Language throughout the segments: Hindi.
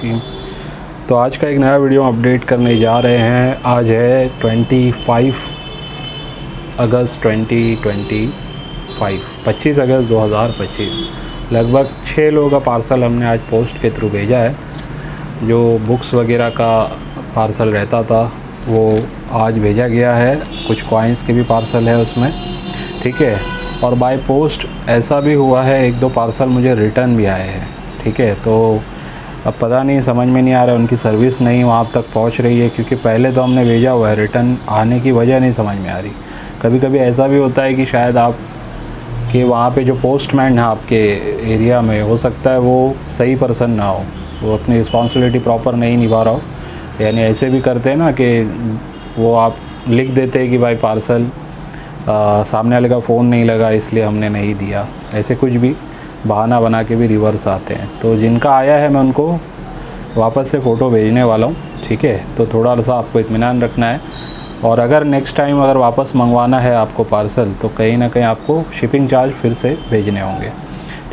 स्कीम। तो आज का एक नया वीडियो अपडेट करने जा रहे हैं। आज है 25 अगस्त 2025, 25 अगस्त 2025। लगभग 6 लोगों का पार्सल हमने आज पोस्ट के थ्रू भेजा है। जो बुक्स वगैरह का पार्सल रहता था वो आज भेजा गया है। कुछ कॉइन्स के भी पार्सल है उसमें, ठीक है। और बाय पोस्ट ऐसा भी हुआ है, 1-2 पार्सल मुझे रिटर्न भी आए हैं, ठीक है। तो अब पता नहीं, समझ में नहीं आ रहा उनकी सर्विस नहीं वहाँ तक पहुँच रही है, क्योंकि पहले तो हमने भेजा हुआ है। रिटर्न आने की वजह नहीं समझ में आ रही। कभी कभी ऐसा भी होता है कि शायद आप कि वहाँ पे जो पोस्टमैन है आपके एरिया में, हो सकता है वो सही पर्सन ना हो, वो अपनी रिस्पॉन्सिबिलिटी प्रॉपर नहीं निभा रहा हो। यानी ऐसे भी करते हैं ना कि वो आप लिख देते हैं कि भाई पार्सल सामने वाले का फ़ोन नहीं लगा इसलिए हमने नहीं दिया। ऐसे कुछ भी बहाना बना के भी रिवर्स आते हैं। तो जिनका आया है मैं उनको वापस से फ़ोटो भेजने वाला हूँ, ठीक है। तो थोड़ा सा आपको इत्मीनान रखना है। और अगर नेक्स्ट टाइम अगर वापस मंगवाना है आपको पार्सल, तो कहीं ना कहीं आपको शिपिंग चार्ज फिर से भेजने होंगे,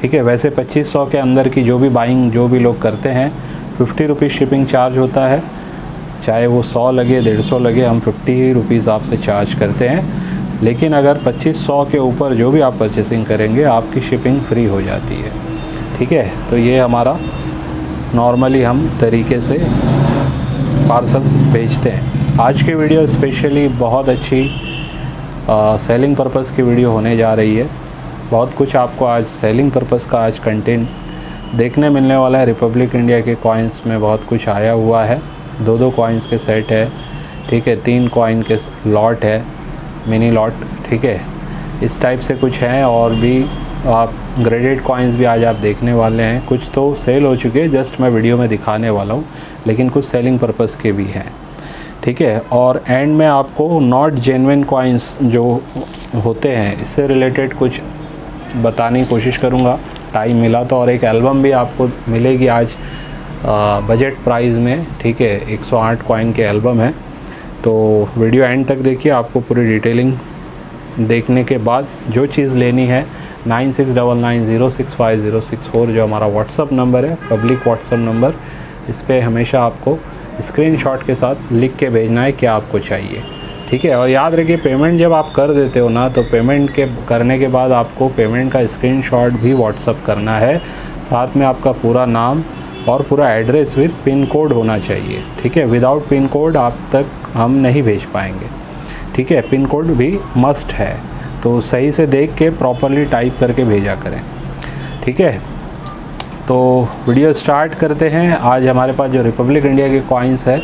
ठीक है। वैसे 2500 के अंदर की जो भी बाइंग जो भी लोग करते हैं, 50 रुपीज़ शिपिंग चार्ज होता है। चाहे वो 100 लगे 150 लगे, हम 50 रुपीज़ आपसे चार्ज करते हैं। लेकिन अगर 2500 के ऊपर जो भी आप परचेसिंग करेंगे आपकी शिपिंग फ्री हो जाती है, ठीक है। तो ये हमारा नॉर्मली हम तरीके से पार्सल्स भेजते हैं। आज की वीडियो स्पेशली बहुत अच्छी सेलिंग पर्पज़ की वीडियो होने जा रही है। बहुत कुछ आपको आज सेलिंग पर्पज़ का आज कंटेंट देखने मिलने वाला है। रिपब्लिक इंडिया के कॉइन्स में बहुत कुछ आया हुआ है। 2-2 कॉइन्स के सेट है, ठीक है। 3 कॉइन के लॉट है, मिनी लॉट, ठीक है। इस टाइप से कुछ हैं। और भी आप ग्रेडेड कॉइन्स भी आज आप देखने वाले हैं। कुछ तो सेल हो चुके हैं, जस्ट मैं वीडियो में दिखाने वाला हूँ, लेकिन कुछ सेलिंग पर्पज़ के भी हैं, ठीक है। और एंड में आपको नॉट जेन्युइन कॉइन्स जो होते हैं इससे रिलेटेड कुछ बताने की कोशिश करूँगा, टाइम मिला तो। और एक एल्बम भी आपको मिलेगी आज बजट प्राइस में, ठीक है। 108 कॉइन के एल्बम है। तो वीडियो एंड तक देखिए, आपको पूरी डिटेलिंग देखने के बाद जो चीज़ लेनी है 9699065064 जो हमारा व्हाट्सअप नंबर है, पब्लिक व्हाट्सअप नंबर, इस पर हमेशा आपको स्क्रीनशॉट के साथ लिख के भेजना है क्या आपको चाहिए, ठीक है। और याद रखिए, पेमेंट जब आप कर देते हो ना, तो पेमेंट के करने के बाद आपको पेमेंट का स्क्रीनशॉट भी व्हाट्सअप करना है। साथ में आपका पूरा नाम और पूरा एड्रेस विद पिन कोड होना चाहिए, ठीक है। विदाउट पिन कोड आप तक हम नहीं भेज पाएंगे, ठीक है। पिन कोड भी मस्ट है, तो सही से देख के प्रॉपरली टाइप करके भेजा करें, ठीक है। तो वीडियो स्टार्ट करते हैं। आज हमारे पास जो रिपब्लिक इंडिया के कॉइन्स है,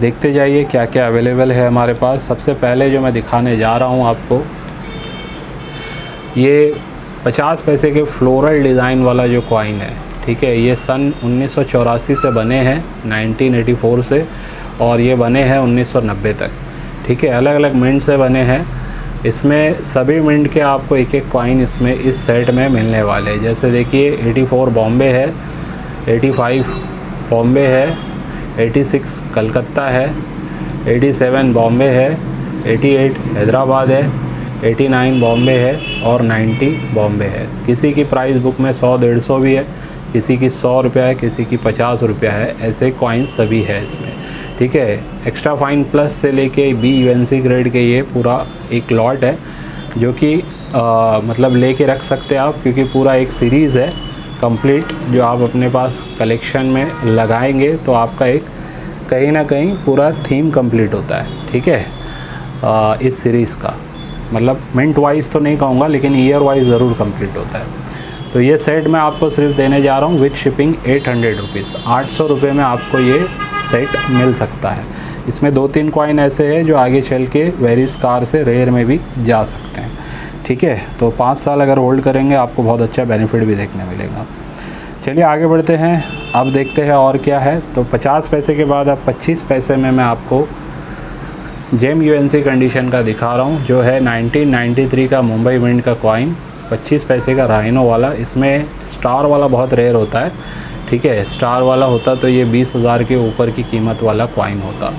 देखते जाइए क्या क्या अवेलेबल है हमारे पास। सबसे पहले जो मैं दिखाने जा रहा हूँ आपको, ये 50 पैसे के फ्लोरल डिज़ाइन वाला जो कॉइन है, ठीक है। ये सन 1984 से बने हैं, 1984 से, और ये बने हैं 1990 तक, ठीक है। अलग अलग मिंट से बने हैं। इसमें सभी मिंट के आपको एक एक कॉइन इसमें इस सेट में मिलने वाले हैं। जैसे देखिए 84 बॉम्बे है, 85 बॉम्बे है, 86 कलकत्ता है, 87 बॉम्बे है, 88 हैदराबाद है, 89 बॉम्बे है और 90 बॉम्बे है। किसी की प्राइस बुक में 100-150 भी है, किसी की 100 रुपया है, किसी की 50 रुपया है। ऐसे कॉइन्स सभी है इसमें, ठीक है। एक्स्ट्रा फाइन प्लस से लेके BUNC ग्रेड के ये पूरा एक लॉट है, जो कि मतलब लेके रख सकते हैं आप, क्योंकि पूरा एक सीरीज़ है कंप्लीट, जो आप अपने पास कलेक्शन में लगाएंगे तो आपका एक कहीं ना कहीं पूरा थीम कंप्लीट होता है, ठीक है। इस सीरीज़ का मतलब मिंट वाइज तो नहीं कहूँगा, लेकिन ईयर वाइज ज़रूर कंप्लीट होता है। तो ये सेट मैं आपको सिर्फ देने जा रहा हूँ विद शिपिंग 800 रुपीज़, 800 रुपये में आपको ये सेट मिल सकता है। इसमें 2-3 कॉइन ऐसे हैं जो आगे चल के वेरियस कार से रेयर में भी जा सकते हैं, ठीक है। तो 5 साल अगर होल्ड करेंगे आपको बहुत अच्छा बेनिफिट भी देखने मिलेगा। चलिए आगे बढ़ते हैं, अब देखते हैं और क्या है। तो 50 पैसे के बाद अब 25 पैसे में मैं आपको जेम UNC कंडीशन का दिखा रहा हूँ, जो है 1993 का मुंबई मिंट का कॉइन, 25 पैसे का राइनो वाला। इसमें स्टार वाला बहुत रेयर होता है, ठीक है। स्टार वाला होता तो ये 20,000 के ऊपर की कीमत वाला कॉइन होता।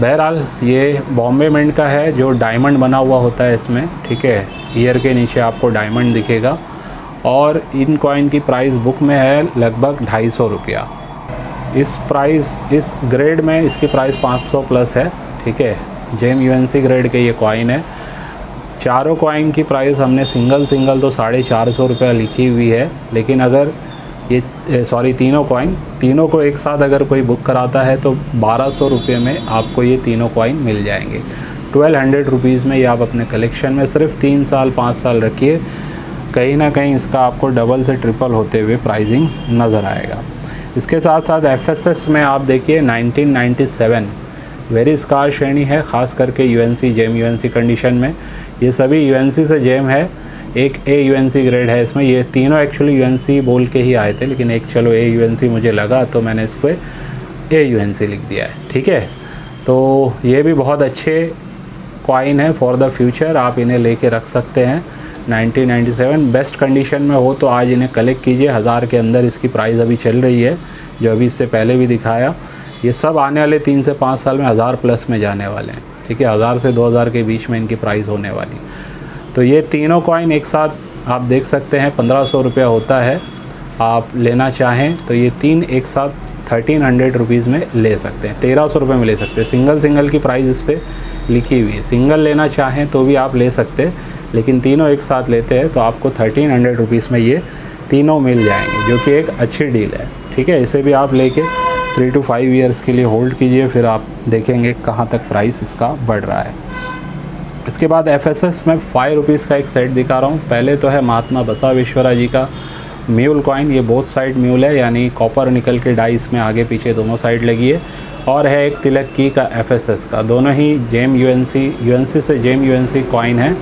बहरहाल ये बॉम्बे मिंट का है, जो डायमंड बना हुआ होता है इसमें, ठीक है। ईयर के नीचे आपको डायमंड दिखेगा। और इन कॉइन की प्राइस बुक में है लगभग 250 रुपया, इस ग्रेड में इसकी प्राइस 500 प्लस है, ठीक है। जेम यूएनसी ग्रेड के ये कॉइन है। चारों कॉइन की प्राइस हमने सिंगल तो 450 रुपये लिखी हुई है, लेकिन अगर ये तीनों को एक साथ अगर कोई बुक कराता है तो 1200 रुपये में आपको ये तीनों कॉइन मिल जाएंगे। 1200 रुपीज़ में ये आप अपने कलेक्शन में सिर्फ 3 साल 5 साल रखिए, कहीं ना कहीं इसका आपको डबल से ट्रिपल होते हुए प्राइसिंग नज़र आएगा। इसके साथ साथ एफएसएस में आप देखिए 1997 वेरी स्कार श्रेणी है, ख़ास करके यूएनसी जेम यूएनसी कंडीशन में। ये सभी यूएनसी से जेम है, एक ए यूएनसी ग्रेड है इसमें। ये तीनों एक्चुअली यूएनसी बोल के ही आए थे, लेकिन एक चलो ए यूएनसी मुझे लगा तो मैंने इस पर ए यूएनसी लिख दिया है, ठीक है। तो ये भी बहुत अच्छे कॉइन है फॉर द फ्यूचर, आप इन्हें लेके रख सकते हैं। 1997 बेस्ट कंडीशन में हो तो आज इन्हें कलेक्ट कीजिए। 1000 के अंदर इसकी प्राइस अभी चल रही है, जो अभी इससे पहले भी दिखाया। ये सब आने वाले 3 से 5 साल में 1000 प्लस में जाने वाले हैं, ठीक है। 1000 से 2000 के बीच में इनकी प्राइस होने वाली। तो ये तीनों कॉइन एक साथ आप देख सकते हैं 1500 रुपया होता है। आप लेना चाहें तो ये तीन एक साथ 1300 रुपीज़ में ले सकते हैं, 1300 रुपये में ले सकते हैं। सिंगल की प्राइस इस पर लिखी हुई है। सिंगल लेना चाहें तो भी आप ले सकते हैं, लेकिन तीनों एक साथ लेते हैं तो आपको 1300 रुपीज़ में ये तीनों मिल जाएंगे, जो कि एक अच्छी डील है, ठीक है। इसे भी आप लेके 3 to 5 ईयर्स के लिए होल्ड कीजिए, फिर आप देखेंगे कहाँ तक प्राइस इसका बढ़ रहा है। इसके बाद एफएसएस में 5 रुपीज़ का एक सेट दिखा रहा हूँ। पहले तो है महात्मा बसवेश्वरा जी का म्यूल कॉइन। ये बोथ साइड म्यूल है, यानी कॉपर निकल के डाई इसमें आगे पीछे दोनों साइड लगी है। और है एक तिलक की का एफएसएस का, दोनों ही जेम यूएनसी से जेम यूएनसी कॉइन है,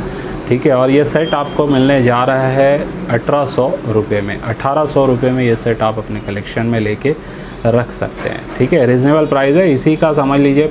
ठीक है। और ये सेट आपको मिलने जा रहा है 1800 रुपये में। 1800 रुपये में ये सेट आप अपने कलेक्शन में लेके रख सकते हैं, ठीक है। रीज़नेबल प्राइस है, इसी का समझ लीजिए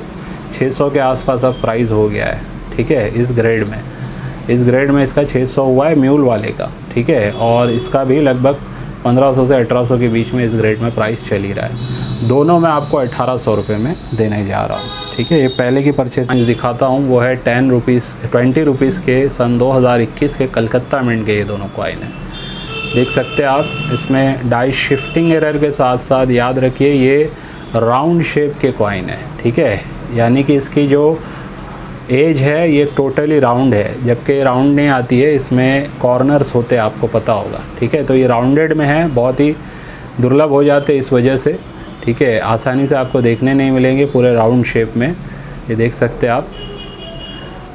600 के आसपास अब प्राइस हो गया है, ठीक है। इस ग्रेड में इसका 600 हुआ है म्यूल वाले का, ठीक है। और इसका भी लगभग 1500 से 1800 के बीच में इस ग्रेड में प्राइस चल ही रहा है। दोनों में आपको 1800 रुपये में देने जा रहा हूँ, ठीक है। ये पहले की परचेज दिखाता हूँ, वो है 20 रुपीज़ के सन 2021 के कलकत्ता मिंट के ये दोनों कॉइन हैं। देख सकते हैं आप, इसमें डाई शिफ्टिंग एरर के साथ साथ याद रखिए ये राउंड शेप के कॉइन है, ठीक है। यानी कि इसकी जो एज है ये टोटली राउंड है, जबकि राउंड नहीं आती है, इसमें कॉर्नर्स होते हैं, आपको पता होगा, ठीक है। तो ये राउंडेड में है, बहुत ही दुर्लभ हो जाते इस वजह से, ठीक है। आसानी से आपको देखने नहीं मिलेंगे पूरे राउंड शेप में। ये देख सकते हैं आप,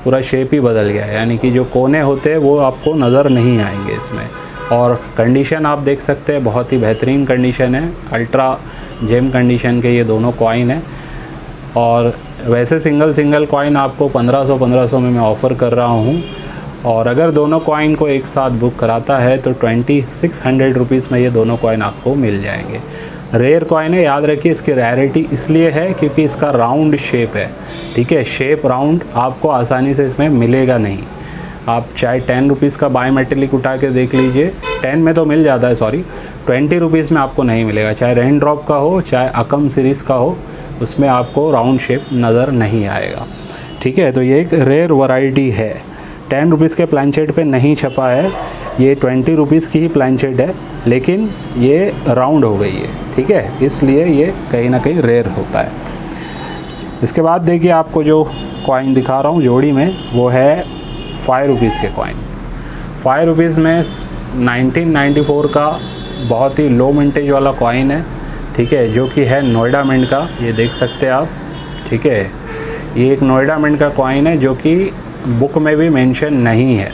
पूरा शेप ही बदल गया है, यानी कि जो कोने होते हैं वो आपको नज़र नहीं आएंगे इसमें। और कंडीशन आप देख सकते हैं, बहुत ही बेहतरीन कंडीशन है, अल्ट्रा जेम कंडीशन के ये दोनों कॉइन हैं। और वैसे सिंगल कॉइन आपको 1500 में मैं ऑफ़र कर रहा हूँ, और अगर दोनों कॉइन को एक साथ बुक कराता है तो 2600 रुपीज़ में ये दोनों कॉइन आपको मिल जाएंगे। रेयर कॉइन है, याद रखिए इसकी रेयरिटी इसलिए है क्योंकि इसका राउंड शेप है, ठीक है। शेप राउंड आपको आसानी से इसमें मिलेगा नहीं। आप चाहे 10 रुपीज़ का बाय मेटेलिक उठा के देख लीजिए, 10 में तो मिल जाता है, सॉरी 20 रुपीज़ में आपको नहीं मिलेगा। चाहे रेन ड्रॉप का हो, चाहे अकम सीरीज़ का हो, उसमें आपको राउंड शेप नज़र नहीं आएगा, ठीक है। तो ये एक रेयर वैरायटी है। 10 रुपीज़ के प्लानचेट पे नहीं छपा है, ये 20 रुपीज़ की ही प्लानचेट है, लेकिन ये राउंड हो गई है, ठीक है। इसलिए ये कहीं ना कहीं रेयर होता है। इसके बाद देखिए आपको जो कॉइन दिखा रहा हूँ जोड़ी में, वो है 5 रुपीज़ के कॉइन। 5 रुपीज़ में 1994 का बहुत ही लो मिंटेज वाला कॉइन है, ठीक है, जो कि है नोएडा मिंट का। ये देख सकते हैं आप, ठीक है। ये एक नोएडा मिंट का कॉइन है जो कि बुक में भी मेंशन नहीं है,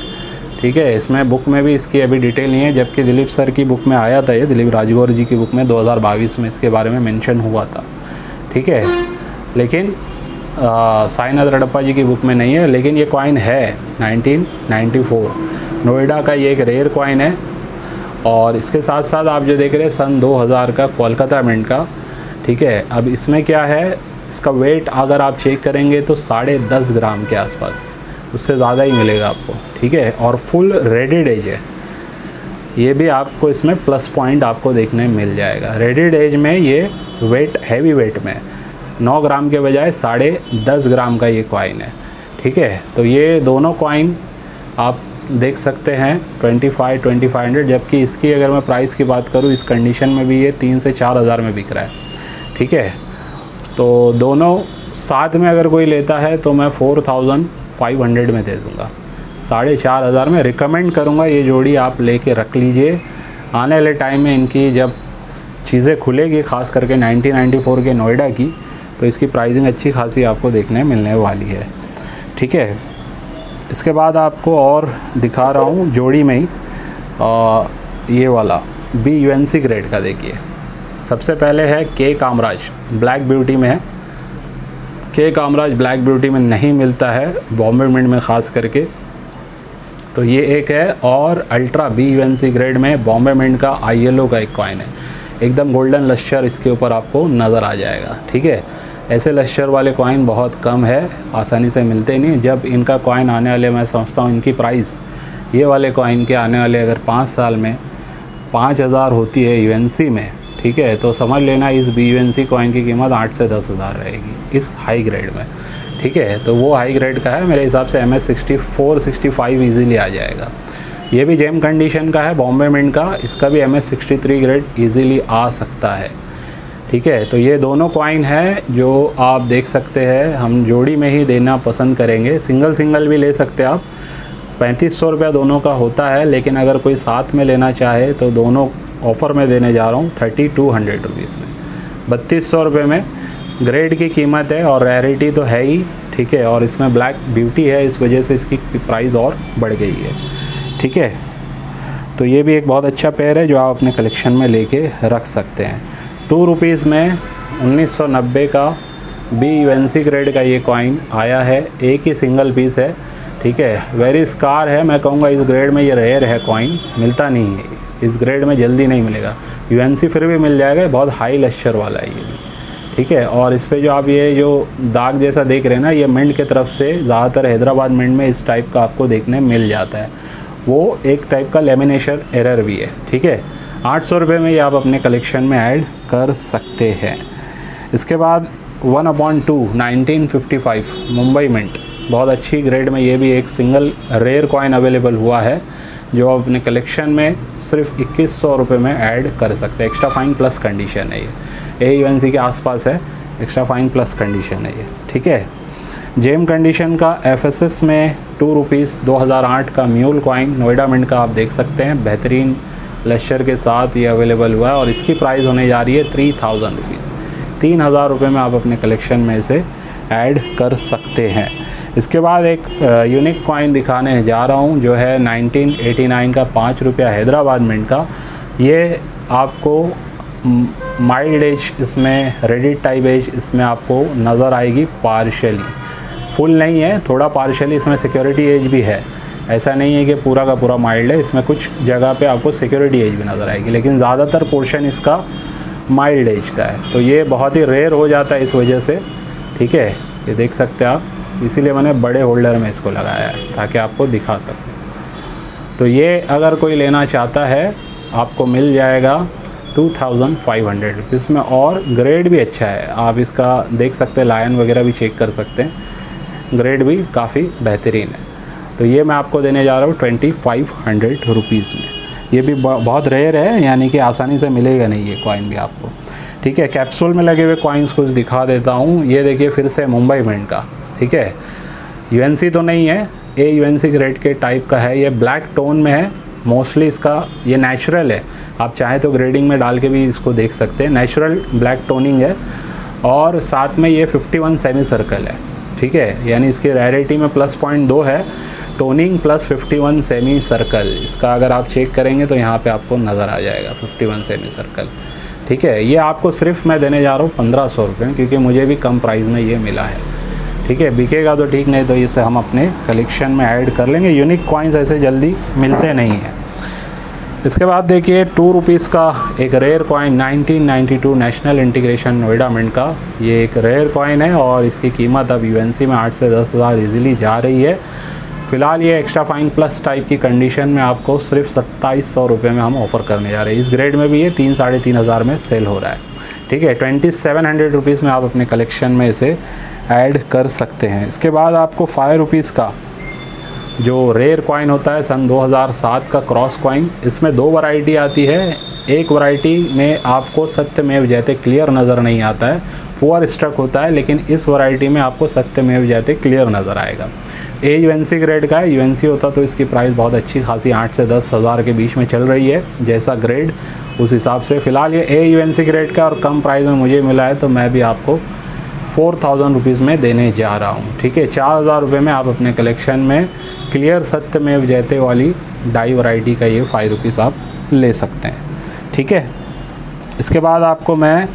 ठीक है। इसमें बुक में भी इसकी अभी डिटेल नहीं है, जबकि दिलीप सर की बुक में आया था, ये दिलीप राजगौर जी की बुक में 2022 में इसके बारे में मेंशन हुआ था, ठीक है। लेकिन साईनाथ रडप्पा जी की बुक में नहीं है, लेकिन ये कॉइन है 1994 नोएडा का। ये एक रेयर कॉइन है। और इसके साथ साथ आप जो देख रहे हैं सन 2000 का कोलकाता मिंट का, ठीक है। अब इसमें क्या है, इसका वेट अगर आप चेक करेंगे तो 10.5 ग्राम के आसपास, उससे ज़्यादा ही मिलेगा आपको, ठीक है। और फुल रेडेड एज है, ये भी आपको इसमें प्लस पॉइंट आपको देखने मिल जाएगा। रेडेड एज में ये वेट हैवी वेट में 9 ग्राम के बजाय 10.5 ग्राम का ये कॉइन है, ठीक है। तो ये दोनों कॉइन आप देख सकते हैं 2500, जबकि इसकी अगर मैं प्राइस की बात करूँ, इस कंडीशन में भी ये 3 से 4 हज़ार में बिक रहा है, ठीक है। तो दोनों साथ में अगर कोई लेता है तो मैं 4500 में दे दूँगा, 4500 में रिकमेंड करूँगा। ये जोड़ी आप लेके रख लीजिए, आने वाले टाइम में इनकी जब चीज़ें खुलेगी, ख़ास करके 1994 के नोएडा की, तो इसकी प्राइसिंग अच्छी खासी आपको देखने मिलने वाली है, ठीक है। इसके बाद आपको और दिखा रहा हूँ जोड़ी में ही ये वाला BUNC ग्रेड का। देखिए सबसे पहले है के कामराज, ब्लैक ब्यूटी में है। के कामराज ब्लैक ब्यूटी में नहीं मिलता है, बॉम्बे मिंट में ख़ास करके, तो ये एक है। और अल्ट्रा BUNC ग्रेड में बॉम्बे मिंट का ILO का एक कॉइन है, एकदम गोल्डन लश्कर इसके ऊपर आपको नज़र आ जाएगा, ठीक है। ऐसे लश्कर वाले कॉइन बहुत कम है, आसानी से मिलते नहीं। जब इनका कॉइन आने वाले, मैं समझता हूँ इनकी प्राइस ये वाले कॉइन के आने वाले अगर 5 साल में 5000 होती है UNC में, ठीक है, तो समझ लेना इस BUNC कॉइन की कीमत 8 से 10 हज़ार रहेगी इस हाई ग्रेड में, ठीक है। तो वो हाई ग्रेड का है, मेरे हिसाब से MS64 65 ईजीली आ जाएगा। ये भी जेम कंडीशन का है, बॉम्बे मिंट का, इसका भी MS63 ग्रेड ईजीली आ सकता है, ठीक है। तो ये दोनों कॉइन है जो आप देख सकते हैं, हम जोड़ी में ही देना पसंद करेंगे। सिंगल सिंगल भी ले सकते हैं आप, 3500 रुपया दोनों का होता है, लेकिन अगर कोई साथ में लेना चाहे तो दोनों ऑफ़र में देने जा रहा हूँ 3200 रुपीज़ में, 3200 रुपये में ग्रेड की कीमत है। और रैरिटी तो है ही, ठीक है, और इसमें ब्लैक ब्यूटी है, इस वजह से इसकी प्राइस और बढ़ गई है, ठीक है। तो ये भी एक बहुत अच्छा पेयर है जो आप अपने कलेक्शन में लेके रख सकते हैं। 2 रुपीज़ में 1990 का BUNC ग्रेड का ये कॉइन आया है, एक ही सिंगल पीस है, ठीक है। वेरी स्कार है, मैं कहूँगा इस ग्रेड में ये रेयर है कॉइन, मिलता नहीं है इस ग्रेड में, जल्दी नहीं मिलेगा। UNC फिर भी मिल जाएगा, बहुत हाई लश्कर वाला है ये भी, ठीक है। और इस पे जो आप ये जो दाग जैसा देख रहे हैं ना, ये मिंट की तरफ से ज़्यादातर हैदराबाद मिंट में इस टाइप का आपको देखने मिल जाता है, वो एक टाइप का लेमिनेशन एरर भी है, ठीक है। 800 रुपये में ये आप अपने कलेक्शन में ऐड कर सकते हैं। इसके बाद 1/2 1955 मुंबई मिंट, बहुत अच्छी ग्रेड में ये भी एक सिंगल रेयर कॉइन अवेलेबल हुआ है जो आप अपने कलेक्शन में सिर्फ 2100 रुपये में ऐड कर सकते हैं। एक्स्ट्रा फाइन प्लस कंडीशन है ये, AUNC के आसपास है, एक्स्ट्रा फाइन प्लस कंडीशन है ये, ठीक है। जेम कंडीशन का FSS में 2 रुपीज़ 2008 का म्यूल कॉइन नोएडा मिंट का आप देख सकते हैं, बेहतरीन लश्कर के साथ ये अवेलेबल हुआ है और इसकी प्राइस होने जा रही है 3000 रुपीज़, 3000 रुपये में आप अपने कलेक्शन में इसे ऐड कर सकते हैं। इसके बाद एक यूनिक कॉइन दिखाने जा रहा हूँ जो है 1989 का 5 रुपया हैदराबाद मिंट का। ये आपको माइल्ड एज, इसमें रेडिट टाइप एज इसमें आपको नज़र आएगी, पार्शली, फुल नहीं है, थोड़ा पार्शली इसमें सिक्योरिटी एज भी है, ऐसा नहीं है कि पूरा का पूरा माइल्ड है, इसमें कुछ जगह पे आपको सिक्योरिटी एज भी नज़र आएगी, लेकिन ज़्यादातर पोर्शन इसका माइल्ड एज का है। तो ये बहुत ही रेयर हो जाता है इस वजह से, ठीक है, ये देख सकते हैं आप, इसीलिए मैंने बड़े होल्डर में इसको लगाया है ताकि आपको दिखा सकूँ। तो ये अगर कोई लेना चाहता है आपको मिल जाएगा 2500 रुपीज़ में, और ग्रेड भी अच्छा है, आप इसका देख सकते हैं, लायन वगैरह भी चेक कर सकते हैं, ग्रेड भी काफ़ी बेहतरीन है। तो ये मैं आपको देने जा रहा हूँ 2500 रुपीज़ में। ये भी बहुत रेयर है, यानी कि आसानी से मिलेगा नहीं ये कॉइन भी आपको, ठीक है। कैप्सूल में लगे हुए कॉइन्स कुछ दिखा देता हूँ। ये देखिए फिर से मुंबई मिंट का, ठीक है, UNC तो नहीं है, AUNC ग्रेड के टाइप का है, ये ब्लैक टोन में है मोस्टली, इसका ये नेचुरल है, आप चाहें तो ग्रेडिंग में डाल के भी इसको देख सकते हैं, नेचुरल ब्लैक टोनिंग है। और साथ में ये 51 सेमी सर्कल है, ठीक है, यानी इसकी रैरिटी में +.2 है, टोनिंग प्लस 51 सेमी सर्कल, इसका अगर आप चेक करेंगे तो यहाँ पे आपको नज़र आ जाएगा 51 सेमी सर्कल, ठीक है। ये आपको सिर्फ मैं देने जा रहा हूँ 1500 रुपये, क्योंकि मुझे भी कम प्राइस में ये मिला है, ठीक है। बिकेगा तो ठीक, नहीं तो इसे हम अपने कलेक्शन में ऐड कर लेंगे। यूनिक कॉइन्स ऐसे जल्दी मिलते नहीं हैं। इसके बाद देखिए 2 रुपीज़ का एक rare coin 1992 national integration Noida mint का, ये एक रेयर कॉइन है और इसकी कीमत अब UNC में 8 से 10 हज़ार ईजिली जा रही है। फ़िलहाल ये एक्स्ट्रा फाइन प्लस टाइप की कंडीशन में आपको सिर्फ 2700 रुपये में हम ऑफ़र करने जा रहे हैं। इस ग्रेड में भी ये 3 साढ़े 3 हज़ार में सेल हो रहा है, ठीक है। 2700 रुपीज़ में आप अपने कलेक्शन में इसे ऐड कर सकते हैं। इसके बाद आपको 5 रुपीज़ का जो रेयर कॉइन होता है सन 2007 का क्रॉस कॉइन, इसमें 2 वैरायटी आती है। एक वैरायटी में आपको सत्यमेव जयते क्लियर नज़र नहीं आता है, पुअर स्ट्रक होता है, लेकिन इस वैरायटी में आपको सत्यमेव जयते क्लियर नज़र आएगा। ए यूएनसी ग्रेड का है, यूएनसी होता तो इसकी प्राइस बहुत अच्छी खासी 8 से 10 हज़ार के बीच में चल रही है, जैसा ग्रेड उस हिसाब से। फ़िलहाल ये ए यूएनसी ग्रेड का और कम प्राइस में मुझे मिला है, तो मैं भी आपको 4000 रुपीज़ में देने जा रहा हूँ। ठीक है, 4000 रुपये में आप अपने कलेक्शन में क्लियर सत्यमेव जयते वाली डाई वैरायटी का ये 5 रुपीज़ आप ले सकते हैं। ठीक है, इसके बाद आपको मैं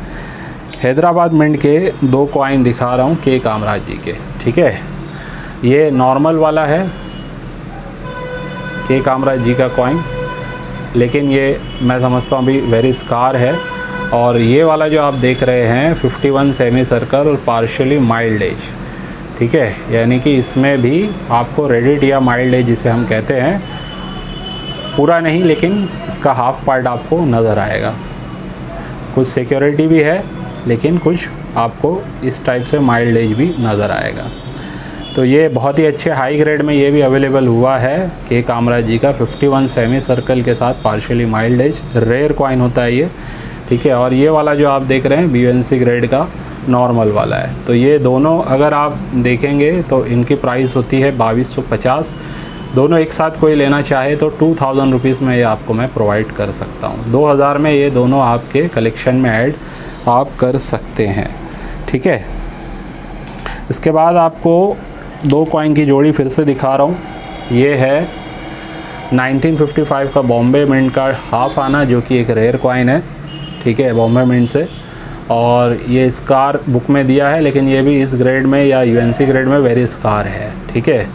हैदराबाद मिंट के 2 कॉइन दिखा रहा हूँ के कामराज जी के। ठीक है, ये नॉर्मल वाला है के कामराज जी का कॉइन, लेकिन ये मैं समझता हूँ अभी वेरी स्कार है। और ये वाला जो आप देख रहे हैं 51 सेमी सर्कल और पार्शियली माइल्ड एज। ठीक है, यानी कि इसमें भी आपको रेडिट या माइल्ड एज जिसे हम कहते हैं, पूरा नहीं लेकिन इसका हाफ पार्ट आपको नज़र आएगा। कुछ सिक्योरिटी भी है, लेकिन कुछ आपको इस टाइप से माइल्ड एज भी नज़र आएगा। तो ये बहुत ही अच्छे हाई ग्रेड में ये भी अवेलेबल हुआ है के कामराज जी का 51 सेमी सर्कल के साथ partially mild edge, rare coin होता है ये। ठीक है, और ये वाला जो आप देख रहे हैं बीएनसी ग्रेड का नॉर्मल वाला है। तो ये दोनों अगर आप देखेंगे तो इनकी प्राइस होती है 2250। दोनों एक साथ कोई लेना चाहे तो 2000 रुपीज़ में ये आपको मैं प्रोवाइड कर सकता हूँ। 2000 में ये दोनों आपके कलेक्शन में ऐड आप कर सकते हैं। ठीक है, इसके बाद आपको 2 कॉइन की जोड़ी फिर से दिखा रहा हूँ। ये है 1955 का बॉम्बे मिंट का हाफ आना, जो कि एक रेयर कॉइन है। ठीक है, बॉम्बे मिंट से, और ये स्कार बुक में दिया है, लेकिन ये भी इस ग्रेड में या यूएनसी ग्रेड में वेरी स्कार है। ठीक है,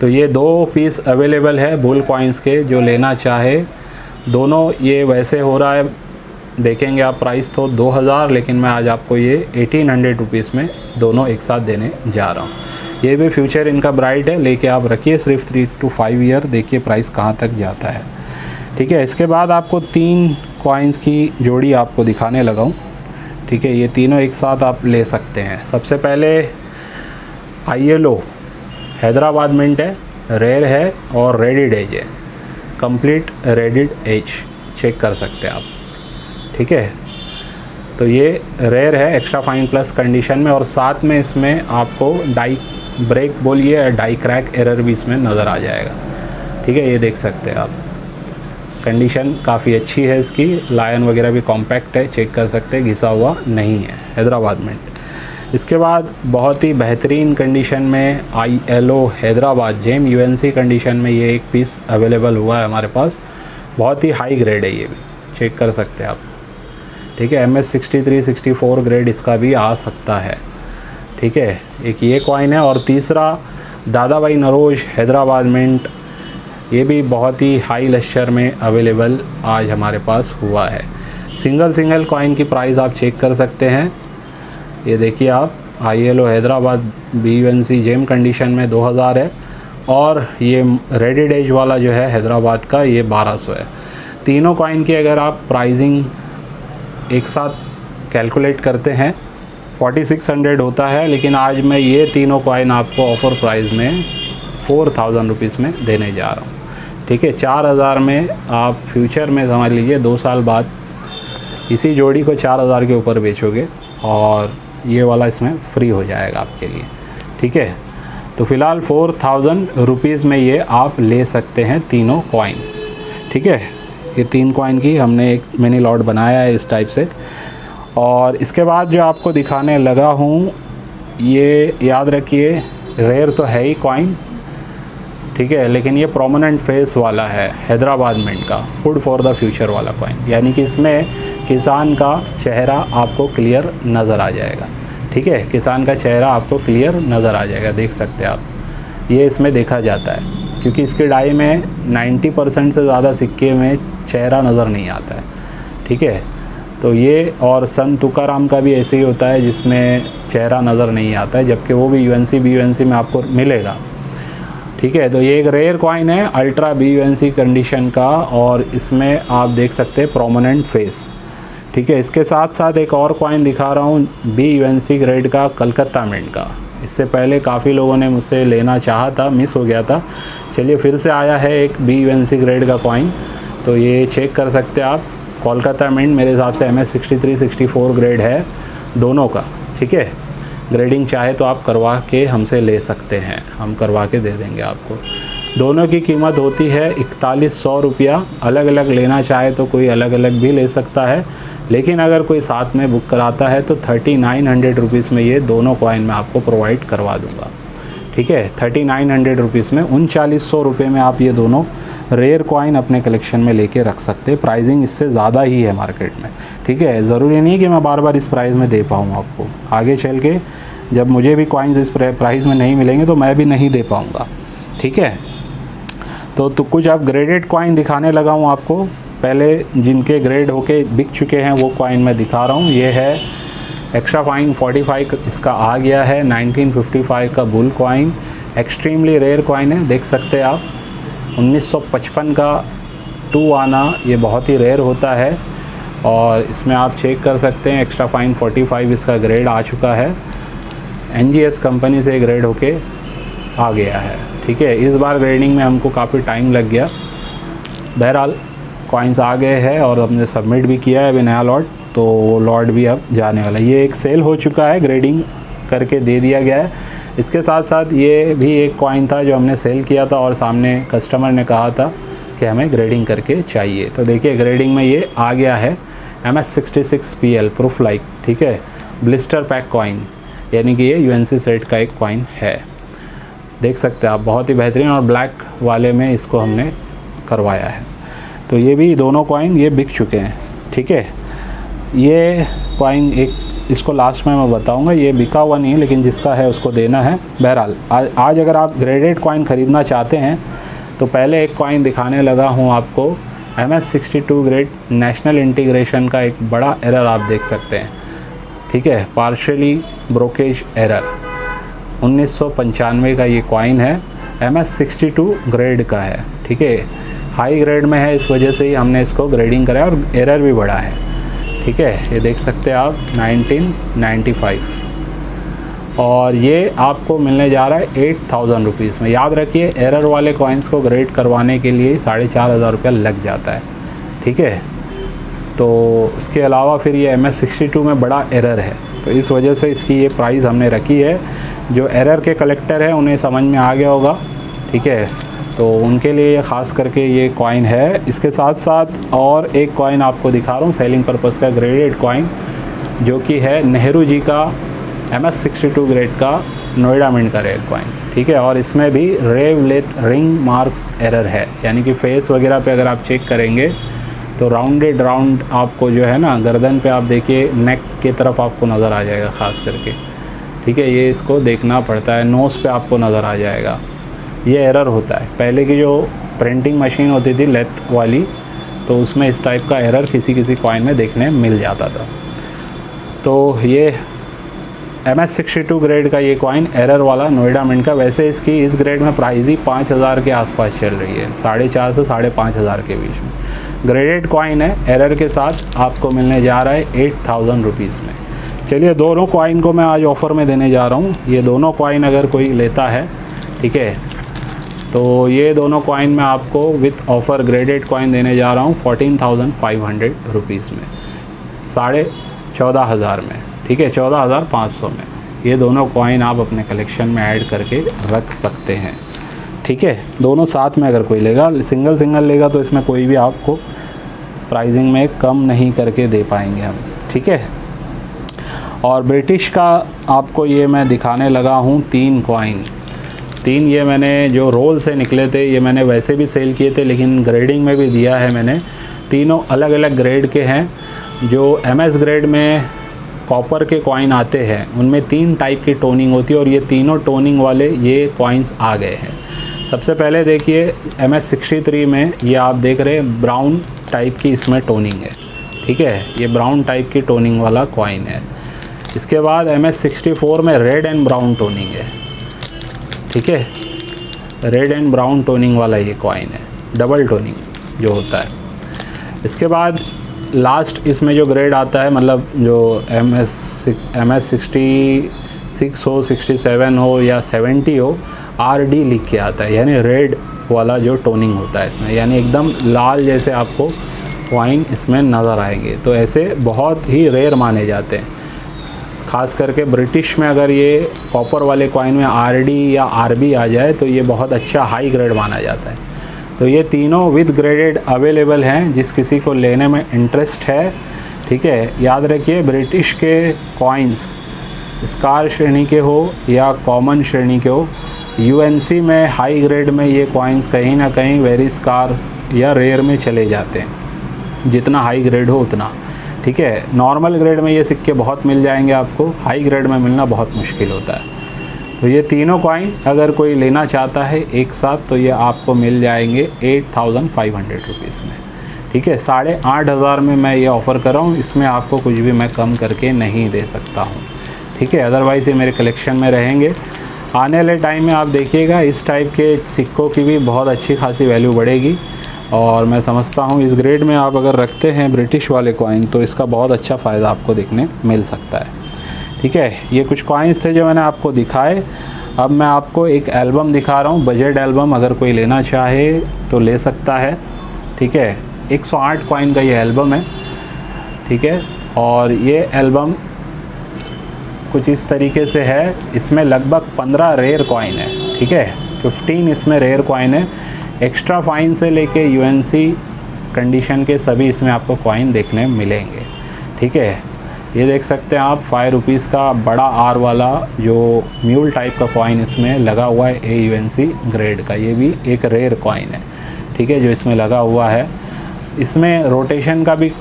तो ये 2 पीस अवेलेबल है बुल कॉइन्स के, जो लेना चाहे। दोनों ये वैसे हो रहा है, देखेंगे आप प्राइस तो 2000, लेकिन मैं आज आपको ये 1800 रुपीज़ में दोनों एक साथ देने जा रहा हूँ। ये भी फ्यूचर इनका ब्राइट है, लेके आप रखिए सिर्फ 3 to 5 ईयर, देखिए प्राइस कहाँ तक जाता है। ठीक है, इसके बाद आपको 3 कॉइन्स की जोड़ी आपको दिखाने लगा हूँ। ठीक है, ये तीनों एक साथ आप ले सकते हैं। सबसे पहले ILO हैदराबाद मिंट है, रेयर है और रेडिड एज है, कंप्लीट रेडिड एज चेक कर सकते हैं आप। ठीक है, तो ये रेयर है एक्स्ट्रा फाइन प्लस कंडीशन में, और साथ में इसमें आपको डाई ब्रेक बोलिए या डाई क्रैक एरर भी इसमें नज़र आ जाएगा। ठीक है, ये देख सकते हैं आप, कंडीशन काफ़ी अच्छी है इसकी, लायन वगैरह भी कॉम्पैक्ट है, चेक कर सकते हैं, घिसा हुआ नहीं है, हैदराबाद मिंट। इसके बाद बहुत ही बेहतरीन कंडीशन में ILO Hyderabad gem UNC condition में ये एक पीस अवेलेबल हुआ है हमारे पास। बहुत ही हाई ग्रेड है, ये भी चेक कर सकते हैं आप। ठीक है, MS 63 64 ग्रेड इसका भी आ सकता है। ठीक है, एक ये कॉइन है, और तीसरा दादा भाई नरोज हैदराबाद मिंट, ये भी बहुत ही हाई लश्कर में अवेलेबल आज हमारे पास हुआ है। सिंगल कॉइन की प्राइस आप चेक कर सकते हैं। ये देखिए आप, ILO Hyderabad BUNC gem condition में 2000 है, और ये रेडिड एज वाला जो है हैदराबाद का ये 1200 है। तीनों कॉइन की अगर आप प्राइसिंग एक साथ कैलकुलेट करते हैं 4600 होता है, लेकिन आज मैं ये तीनों कॉइन आपको ऑफ़र प्राइस में 4000 रुपीज़ में देने जा रहा हूँ। ठीक है, 4000 में आप फ्यूचर में समझ लीजिए 2 साल बाद इसी जोड़ी को 4000 के ऊपर बेचोगे, और ये वाला इसमें फ्री हो जाएगा आपके लिए। ठीक है, तो फ़िलहाल 4000 रुपीज़ में ये आप ले सकते हैं तीनों कॉइन्स। ठीक है, ये 3 कॉइन की हमने एक मिनी लॉट बनाया है इस टाइप से। और इसके बाद जो आपको दिखाने लगा हूँ, ये याद रखिए रेयर तो है ही कॉइन, ठीक है, लेकिन ये प्रोमिनेंट फेस वाला है हैदराबाद मिंट का, फूड फॉर द फ्यूचर वाला कॉइन, यानी कि इसमें किसान का चेहरा आपको क्लियर नज़र आ जाएगा। ठीक है, किसान का चेहरा आपको क्लियर नज़र आ जाएगा, देख सकते हैं आप। ये इसमें देखा जाता है, क्योंकि इसकी डाई में 90% से ज़्यादा सिक्के में चेहरा नज़र नहीं आता है। ठीक है, तो ये और संत तुकाराम का भी ऐसे ही होता है, जिसमें चेहरा नज़र नहीं आता है, जबकि वो भी BUNC में आपको मिलेगा। ठीक है, तो ये एक रेयर कॉइन है अल्ट्रा BUNC कंडीशन का, और इसमें आप देख सकते हैं प्रोमिनेंट फेस। ठीक है। इसके साथ साथ एक और कॉइन दिखा रहा हूँ BUNC ग्रेड का कलकत्ता मिंट का। इससे पहले काफ़ी लोगों ने मुझसे लेना चाहा था, मिस हो गया था। चलिए फिर से आया है एक BUNC ग्रेड का कॉइन, तो ये चेक कर सकते हैं आप। कोलकाता मिंट मेरे हिसाब से MS 63 64 ग्रेड है दोनों का, ठीक है। ग्रेडिंग चाहे तो आप करवा के हमसे ले सकते हैं, हम करवा के दे देंगे आपको। दोनों की कीमत होती है 4100 रुपया। अलग अलग लेना चाहे तो कोई अलग अलग भी ले सकता है, लेकिन अगर कोई साथ में बुक कराता है तो 3900 रुपीज़ में ये दोनों कॉइन मैं आपको प्रोवाइड करवा दूंगा, ठीक है। 3900 रुपीज़ में 3900 रुपये में आप ये दोनों रेयर कॉइन अपने कलेक्शन में लेके रख सकते हैं। प्राइसिंग इससे ज़्यादा ही है मार्केट में, ठीक है। ज़रूरी नहीं कि मैं बार बार इस प्राइस में दे पाऊँ आपको। आगे चल के जब मुझे भी कॉइन्स इस प्राइस में नहीं मिलेंगे तो मैं भी नहीं दे पाऊँगा, ठीक है। तो कुछ अब ग्रेडेड कॉइन दिखाने लगा हूँ आपको। पहले जिनके ग्रेड होके बिक चुके हैं वो कॉइन मैं दिखा रहा हूँ। ये है एक्स्ट्रा फाइन 45 इसका आ गया है, 1955 का bull coin. Extremely rare coin है, देख सकते हैं आप। 1955 का 2 आना ये बहुत ही रेयर होता है, और इसमें आप चेक कर सकते हैं एक्स्ट्रा फाइन 45 इसका ग्रेड आ चुका है। NGS कंपनी से ग्रेड होके आ गया है, ठीक है। इस बार ग्रेडिंग में हमको काफ़ी टाइम लग गया। बहरहाल कॉइन्स आ गए हैं और हमने सबमिट भी किया है अभी नया लॉट, तो लॉट भी अब जाने वाला है। ये एक सेल हो चुका है, ग्रेडिंग करके दे दिया गया है। इसके साथ साथ ये भी एक कॉइन था जो हमने सेल किया था और सामने कस्टमर ने कहा था कि हमें ग्रेडिंग करके चाहिए, तो देखिए ग्रेडिंग में ये आ गया है। MS 66 PL प्रूफ लाइक, ठीक है। ब्लिस्टर पैक कॉइन, यानी कि ये UNC सेट का एक कॉइन है, देख सकते हैं आप। बहुत ही बेहतरीन, और ब्लैक वाले में इसको हमने करवाया है। तो ये भी दोनों कॉइन ये बिक चुके हैं, ठीक है। ये कॉइन एक इसको लास्ट में मैं बताऊंगा, ये बिका हुआ नहीं है, लेकिन जिसका है उसको देना है। बहरहाल आज अगर आप ग्रेडेड कॉइन ख़रीदना चाहते हैं तो पहले एक कॉइन दिखाने लगा हूँ आपको। MS 62 ग्रेड नेशनल इंटीग्रेशन का एक बड़ा एरर आप देख सकते हैं, ठीक है। पार्शियली ब्रोकेज एरर 1995 का ये कॉइन है, MS 62 ग्रेड का है, ठीक है। हाई ग्रेड में है, इस वजह से ही हमने इसको ग्रेडिंग कराया और एरर भी बड़ा है, ठीक है। ये देख सकते हैं आप 1995, और ये आपको मिलने जा रहा है 8000 रुपीज़ में। याद रखिए एरर वाले कॉइन्स को ग्रेड करवाने के लिए 4500 रुपया लग जाता है, ठीक है। तो इसके अलावा फिर ये MS 62 में बड़ा एरर है, तो इस वजह से इसकी ये प्राइस हमने रखी है। जो एरर के कलेक्टर हैं उन्हें समझ में आ गया होगा, ठीक है, तो उनके लिए ये ख़ास करके ये कॉइन है। इसके साथ साथ और एक कॉइन आपको दिखा रहा हूँ सेलिंग पर्पस का ग्रेडेड कॉइन, जो कि है नेहरू जी का MS 62 ग्रेड का नोएडा मिंट का रेयर कॉइन, ठीक है। और इसमें भी रेवलेथ रिंग मार्क्स एरर है, यानी कि फेस वगैरह पे अगर आप चेक करेंगे तो राउंडेड राउंड आपको जो है ना गर्दन पे आप देखिए नेक की तरफ आपको नज़र आ जाएगा ख़ास करके, ठीक है। ये इसको देखना पड़ता है, नोज़ पे आपको नज़र आ जाएगा, ये एरर होता है। पहले की जो प्रिंटिंग मशीन होती थी लेथ वाली, तो उसमें इस टाइप का एरर किसी किसी कॉइन में देखने मिल जाता था। तो ये MS 62 ग्रेड का ये कॉइन एरर वाला नोएडा मिंट का, वैसे इसकी इस ग्रेड में प्राइस ही 5000 के आसपास चल रही है, 4500 से 5500 के बीच में। ग्रेडेड कॉइन है, एरर के साथ आपको मिलने जा रहा है 8000 रुपीज़ में। चलिए दोनों कॉइन को मैं आज ऑफ़र में देने जा रहा हूँ। ये दोनों कॉइन अगर कोई लेता है, ठीक है, तो ये दोनों कॉइन मैं आपको विथ ऑफ़र ग्रेडेड कॉइन देने जा रहा हूँ 14,500 रुपीज़ में, 14,500 में, ठीक है, 14,500 में। ये दोनों कॉइन आप अपने कलेक्शन में ऐड करके रख सकते हैं, ठीक है। दोनों साथ में अगर कोई लेगा, सिंगल सिंगल लेगा तो इसमें कोई भी आपको प्राइसिंग में कम नहीं करके दे पाएंगे हम, ठीक है। और ब्रिटिश का आपको ये मैं दिखाने लगा हूँ 3 कॉइन। 3 ये मैंने जो रोल से निकले थे, ये मैंने वैसे भी सेल किए थे, लेकिन ग्रेडिंग में भी दिया है मैंने। तीनों अलग अलग ग्रेड के हैं। जो MS ग्रेड में कॉपर के कॉइन आते हैं उनमें 3 टाइप की टोनिंग होती है, और ये तीनों टोनिंग वाले ये कॉइन्स आ गए हैं। सबसे पहले देखिए MS 63 में ये आप देख रहे हैं ब्राउन टाइप की इसमें टोनिंग है, ठीक है, ये ब्राउन टाइप की टोनिंग वाला कॉइन है। इसके बाद MS 64 में रेड एंड ब्राउन टोनिंग है, ठीक है, रेड एंड ब्राउन टोनिंग वाला ये कॉइन है, डबल टोनिंग जो होता है। इसके बाद लास्ट इसमें जो ग्रेड आता है, मतलब जो MS 66 हो, 67 हो या 70 हो, RD लिख के आता है, यानी रेड वाला जो टोनिंग होता है इसमें, यानी एकदम लाल जैसे आपको कॉइन इसमें नज़र आएंगे। तो ऐसे बहुत ही रेयर माने जाते हैं, ख़ास करके ब्रिटिश में अगर ये कॉपर वाले कॉइन में RD या RB आ जाए तो ये बहुत अच्छा हाई ग्रेड माना जाता है। तो ये तीनों विद ग्रेडेड अवेलेबल हैं, जिस किसी को लेने में इंटरेस्ट है, ठीक है। याद रखिए ब्रिटिश के कॉइन्स स्कार श्रेणी के हो या कॉमन श्रेणी के हो, UNC में हाई ग्रेड में ये कॉइन्स कहीं ना कहीं वेरी स्कार या रेयर में चले जाते हैं, जितना हाई ग्रेड हो उतना, ठीक है। नॉर्मल ग्रेड में ये सिक्के बहुत मिल जाएंगे आपको, हाई ग्रेड में मिलना बहुत मुश्किल होता है। तो ये तीनों कॉइन अगर कोई लेना चाहता है एक साथ तो ये आपको मिल जाएंगे 8500 रुपीज़ में, ठीक है। 8500 में मैं ये ऑफ़र कर रहा हूँ, इसमें आपको कुछ भी मैं कम करके नहीं दे सकता हूँ, ठीक है। अदरवाइज़ ये मेरे कलेक्शन में रहेंगे। आने वाले टाइम में आप देखिएगा इस टाइप के सिक्कों की भी बहुत अच्छी खासी वैल्यू बढ़ेगी, और मैं समझता हूँ इस ग्रेड में आप अगर रखते हैं ब्रिटिश वाले कॉइन तो इसका बहुत अच्छा फ़ायदा आपको देखने मिल सकता है, ठीक है। ये कुछ कॉइन्स थे जो मैंने आपको दिखाए। अब मैं आपको एक एल्बम दिखा रहा हूँ, बजट एल्बम, अगर कोई लेना चाहे तो ले सकता है, ठीक है। 108 कॉइन का ये एल्बम है, ठीक है। और ये एल्बम कुछ इस तरीके से है, इसमें लगभग 15 रेयर कॉइन है, ठीक है। 15 इसमें रेयर कॉइन है, एक्स्ट्रा फाइन से लेके UNC कंडीशन के सभी इसमें आपको कॉइन देखने मिलेंगे, ठीक है। ये देख सकते हैं आप 5 रुपीज़ का बड़ा R वाला जो म्यूल टाइप का कॉइन इसमें लगा हुआ है, AUNC ग्रेड का, ये भी एक रेयर कॉइन है, ठीक है, जो इसमें लगा हुआ है। इसमें रोटेशन का भी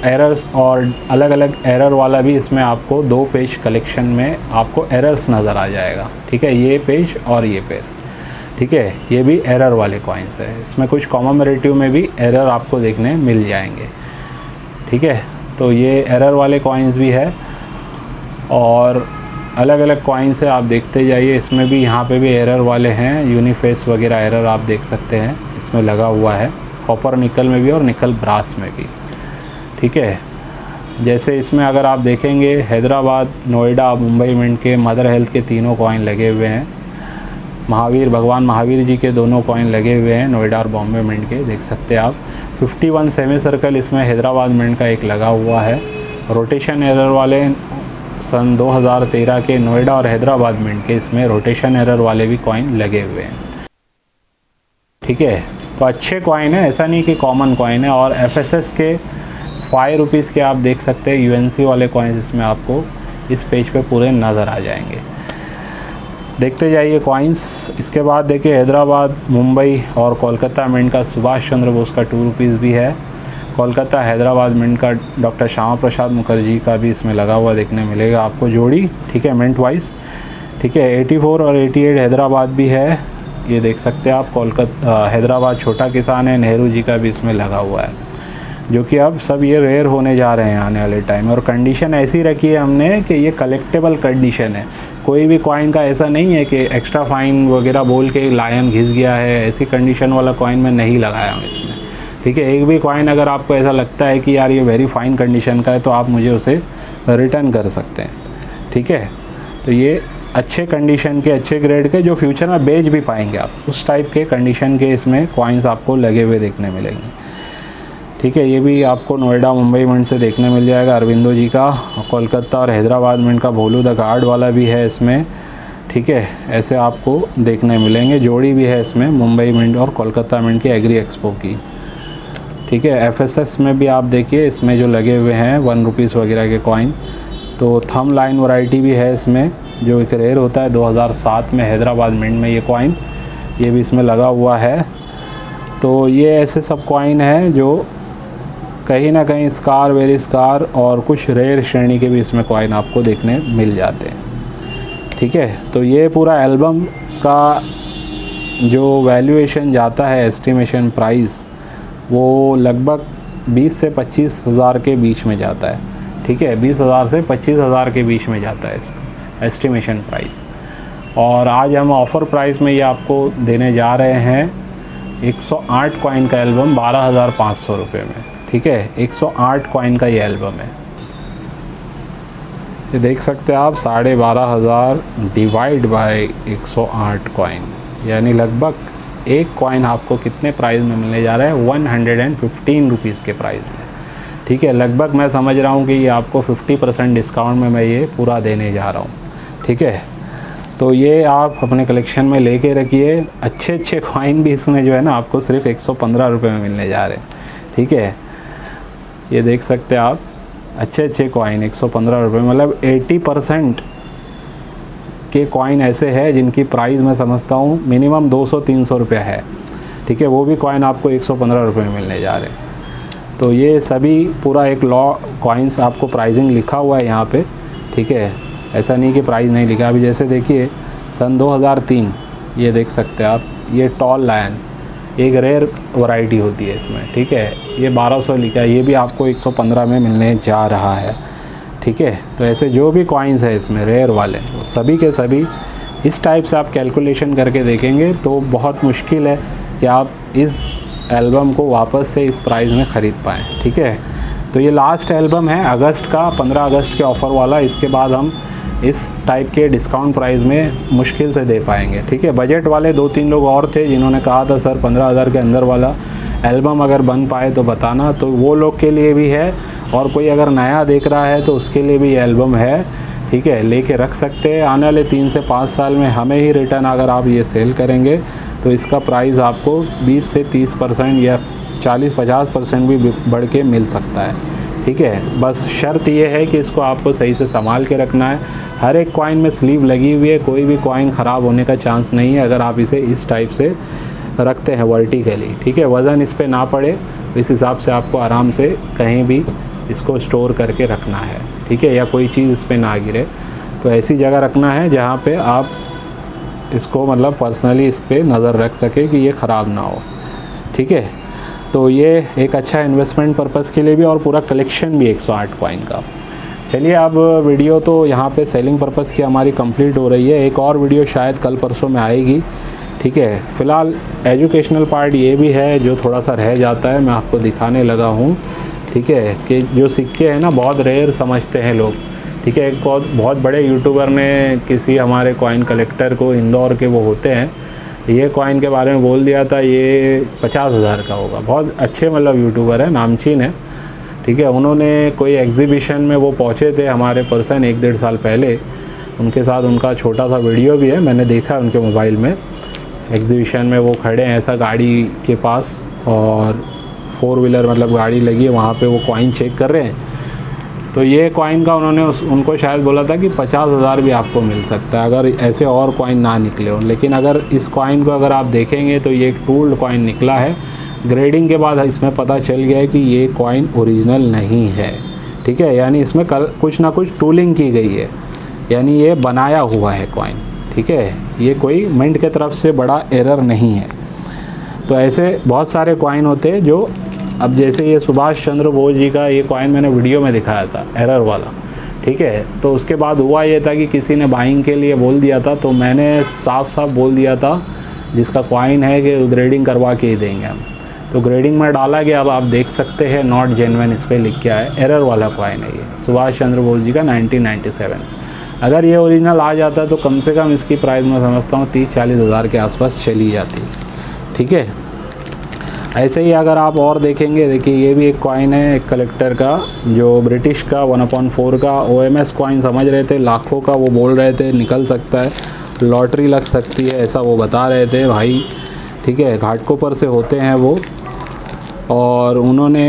एरर्स और अलग अलग एरर वाला भी इसमें आपको 2 पेज कलेक्शन में आपको एरर्स नज़र आ जाएगा, ठीक है। ये पेज और ये पेज, ठीक है, ये भी एरर वाले कॉइन्स है। इसमें कुछ कॉमेमोरेटिव में भी एरर आपको देखने मिल जाएंगे, ठीक है। तो ये एरर वाले कॉइन्स भी है और अलग अलग कॉइन्स है, आप देखते जाइए। इसमें भी यहाँ पे भी एरर वाले हैं, यूनिफेस वगैरह एरर आप देख सकते हैं इसमें लगा हुआ है, कॉपर निकल में भी और निकल ब्रास में भी, ठीक है। जैसे इसमें अगर आप देखेंगे हैदराबाद, नोएडा, मुंबई मिंट के, मदर हेल्थ के तीनों कॉइन लगे हुए हैं, महावीर, भगवान महावीर जी के दोनों कॉइन लगे हुए हैं, नोएडा और बॉम्बे मिंट के, देख सकते हैं आप। 51 सेमी सर्कल इसमें हैदराबाद मिंट का एक लगा हुआ है। रोटेशन एरर वाले सन 2013 के नोएडा और हैदराबाद मिंट के इसमें रोटेशन एरर वाले भी कॉइन लगे हुए हैं, ठीक है। तो अच्छे कॉइन है, ऐसा नहीं कि कॉमन कॉइन है। और FSS के 5 रुपीज़ के आप देख सकते हैं UNC वाले कॉइन्स इसमें आपको इस पेज पे पूरे नज़र आ जाएंगे, देखते जाइए कॉइन्स। इसके बाद देखिए हैदराबाद, मुंबई और कोलकाता मिंट का सुभाष चंद्र बोस का 2 रुपीज़ भी है। कोलकाता हैदराबाद मिंट का डॉक्टर श्यामा प्रसाद मुखर्जी का भी इसमें लगा हुआ देखने मिलेगा आपको जोड़ी, ठीक है, मिंट वाइज, ठीक है। 84 और 88 हैदराबाद भी है, ये देख सकते हैं आप। कोलकाता हैदराबाद छोटा किसान है, नेहरू जी का भी इसमें लगा हुआ है, जो कि अब सब ये रेयर होने जा रहे हैं आने वाले टाइम। और कंडीशन ऐसी रखी है हमने कि ये कलेक्टेबल कंडीशन है, कोई भी कॉइन का ऐसा नहीं है कि एक्स्ट्रा फाइन वगैरह बोल के लायन घिस गया है, ऐसी कंडीशन वाला कॉइन में नहीं लगाया हूँ इसमें, ठीक है। एक भी कॉइन अगर आपको ऐसा लगता है कि यार ये वेरी फाइन कंडीशन का है तो आप मुझे उसे रिटर्न कर सकते हैं, ठीक है। तो ये अच्छे कंडीशन के, अच्छे ग्रेड के, जो फ्यूचर में बेच भी पाएंगे आप, उस टाइप के कंडीशन के इसमें कॉइन्स आपको लगे हुए देखने मिलेंगे, ठीक है। ये भी आपको नोएडा, मुंबई मिंट से देखने मिल जाएगा, अरविंदो जी का। कोलकाता और हैदराबाद मिंट का भोलू द गार्ड वाला भी है इसमें, ठीक है। ऐसे आपको देखने मिलेंगे, जोड़ी भी है इसमें मुंबई मिंट और कोलकाता मिंट की एग्री एक्सपो की, ठीक है। FSS में भी आप देखिए इसमें जो लगे हुए हैं 1 रुपीज़ वगैरह के कॉइन। तो थम लाइन वैरायटी भी है इसमें, जो एक रेयर होता है, 2007 में हैदराबाद मिंट में ये कॉइन, ये भी इसमें लगा हुआ है। तो ये ऐसे सब कॉइन हैं जो कहीं ना कहीं स्कार, वेरी स्कार और कुछ रेयर श्रेणी के भी इसमें कॉइन आपको देखने मिल जाते हैं, ठीक है। तो ये पूरा एल्बम का जो वैल्यूएशन जाता है, एस्टिमेशन प्राइस, वो लगभग 20 से 25 हज़ार के बीच में जाता है, ठीक है। 20,000 से 25,000 के बीच में जाता है इसका एस्टिमेशन प्राइस। और आज हम ऑफ़र प्राइस में ये आपको देने जा रहे हैं 108 कॉइन का एल्बम 12,500 रुपये में, ठीक है, 108 कॉइन का ये एल्बम है। ये देख सकते हैं आप, 12,500 डिवाइड बाय 108 कॉइन, यानी लगभग एक कॉइन आपको कितने प्राइस में मिलने जा रहा है, 115 रुपीज़ के प्राइस में। ठीक है, लगभग मैं समझ रहा हूँ कि ये आपको 50% डिस्काउंट में मैं ये पूरा देने जा रहा हूँ। ठीक है, तो ये आप अपने कलेक्शन में लेके रखिए। अच्छे कॉइन भी इसमें जो है ना आपको सिर्फ 115 रुपये में मिलने जा रहे हैं। ठीक है, ये देख सकते हैं आप, अच्छे कॉइन 115 रुपये, मतलब 80% के कॉइन ऐसे हैं जिनकी प्राइस मैं समझता हूँ मिनिमम 200-300 रुपये है। ठीक है, वो भी कॉइन आपको 115 रुपये में मिलने जा रहे हैं। तो ये सभी पूरा एक लॉ कॉइन्स आपको प्राइसिंग लिखा हुआ है यहाँ पे। ठीक है, ऐसा नहीं कि प्राइस नहीं लिखा। अभी जैसे देखिए सन 2003, ये देख सकते हैं आप, ये टॉल लायन एक रेयर वैरायटी होती है इसमें। ठीक है, ये 1200 लिखा है, ये भी आपको 115 में मिलने जा रहा है। ठीक है, तो ऐसे जो भी कॉइन्स है इसमें रेयर वाले, सभी के सभी इस टाइप से आप कैलकुलेशन करके देखेंगे तो बहुत मुश्किल है कि आप इस एल्बम को वापस से इस प्राइस में ख़रीद पाएँ। ठीक है, तो ये लास्ट एल्बम है अगस्त का, 15 अगस्त के ऑफ़र वाला। इसके बाद हम इस टाइप के डिस्काउंट प्राइस में मुश्किल से दे पाएंगे। ठीक है, बजट वाले 2-3 लोग और थे जिन्होंने कहा था सर 15,000 के अंदर वाला एल्बम अगर बन पाए तो बताना, तो वो लोग के लिए भी है, और कोई अगर नया देख रहा है तो उसके लिए भी ये एल्बम है। ठीक है, लेके रख सकते हैं। आने वाले 3 से 5 साल में हमें ही रिटर्न अगर आप ये सेल करेंगे तो इसका प्राइस आपको 20 से 30% या 40-50% भी बढ़ के मिल सकता है। ठीक है, बस शर्त ये है कि इसको आपको सही से संभाल के रखना है। हर एक कॉइन में स्लीव लगी हुई है, कोई भी कॉइन ख़राब होने का चांस नहीं है अगर आप इसे इस टाइप से रखते हैं वर्टिकली। ठीक है, वज़न इस पे ना पड़े, इस हिसाब से आपको आराम से कहीं भी इसको स्टोर करके रखना है। ठीक है, या कोई चीज़ इस पे ना गिरे, तो ऐसी जगह रखना है जहाँ पे आप इसको मतलब पर्सनली इस पे नज़र रख सके कि ये ख़राब ना हो। ठीक है, तो ये एक अच्छा इन्वेस्टमेंट पर्पज़ के लिए भी, और पूरा कलेक्शन भी 108 कॉइन का। चलिए, अब वीडियो तो यहाँ पे सेलिंग पर्पज़ की हमारी कंप्लीट हो रही है। एक और वीडियो शायद कल परसों में आएगी। ठीक है, फ़िलहाल एजुकेशनल पार्ट ये भी है जो थोड़ा सा रह जाता है, मैं आपको दिखाने लगा हूँ। ठीक है, कि जो सिक्के हैं ना बहुत रेयर समझते हैं लोग। ठीक है, एक बहुत बड़े यूट्यूबर ने किसी हमारे कॉइन कलेक्टर को, इंदौर के वो होते हैं, ये कॉइन के बारे में बोल दिया था ये 50,000 का होगा। बहुत अच्छे मतलब यूट्यूबर है, नामचीन है। ठीक है, उन्होंने कोई एग्जीबिशन में वो पहुँचे थे हमारे पर्सन 1-1.5 साल पहले, उनके साथ उनका छोटा सा वीडियो भी है, मैंने देखा उनके मोबाइल में। एग्जीबिशन में वो खड़े हैं ऐसा गाड़ी के पास, और 4 व्हीलर मतलब गाड़ी लगी है, वहाँ पे वो कॉइन चेक कर रहे हैं। तो ये कॉइन का उन्होंने उनको शायद बोला था कि 50,000 भी आपको मिल सकता है अगर ऐसे और कॉइन ना निकले हो। लेकिन अगर इस कॉइन को अगर आप देखेंगे तो ये एक टूल्ड कॉइन निकला है। ग्रेडिंग के बाद इसमें पता चल गया है कि ये कॉइन ओरिजिनल नहीं है। ठीक है, यानी इसमें कुछ ना कुछ टूलिंग की गई है, यानी ये बनाया हुआ है कॉइन। ठीक है, ये कोई मिंट के तरफ से बड़ा एरर नहीं है। तो ऐसे बहुत सारे कॉइन होते हैं जो, अब जैसे ये सुभाष चंद्र बोस जी का ये कॉइन मैंने वीडियो में दिखाया था एरर वाला। ठीक है, तो उसके बाद हुआ ये था कि किसी ने बाइंग के लिए बोल दिया था, तो मैंने साफ बोल दिया था जिसका कॉइन है कि ग्रेडिंग करवा के ही देंगे हम। तो ग्रेडिंग में डाला गया, अब आप देख सकते हैं नॉट जेन्युइन इस पर लिख के आया, एरर वाला कॉइन है ये सुभाष चंद्र बोस जी का 1997। अगर ये ओरिजिनल आ जाता तो कम से कम इसकी प्राइस मैं समझता हूँ 30-40 हज़ार के आसपास चली जाती। ठीक है, ऐसे ही अगर आप और देखेंगे, देखिए ये भी एक कॉइन है एक कलेक्टर का, जो ब्रिटिश का 1/4 का OMS कॉइन समझ रहे थे, लाखों का वो बोल रहे थे, निकल सकता है, लॉटरी लग सकती है, ऐसा वो बता रहे थे भाई। ठीक है, घाटकोपर से होते हैं वो, और उन्होंने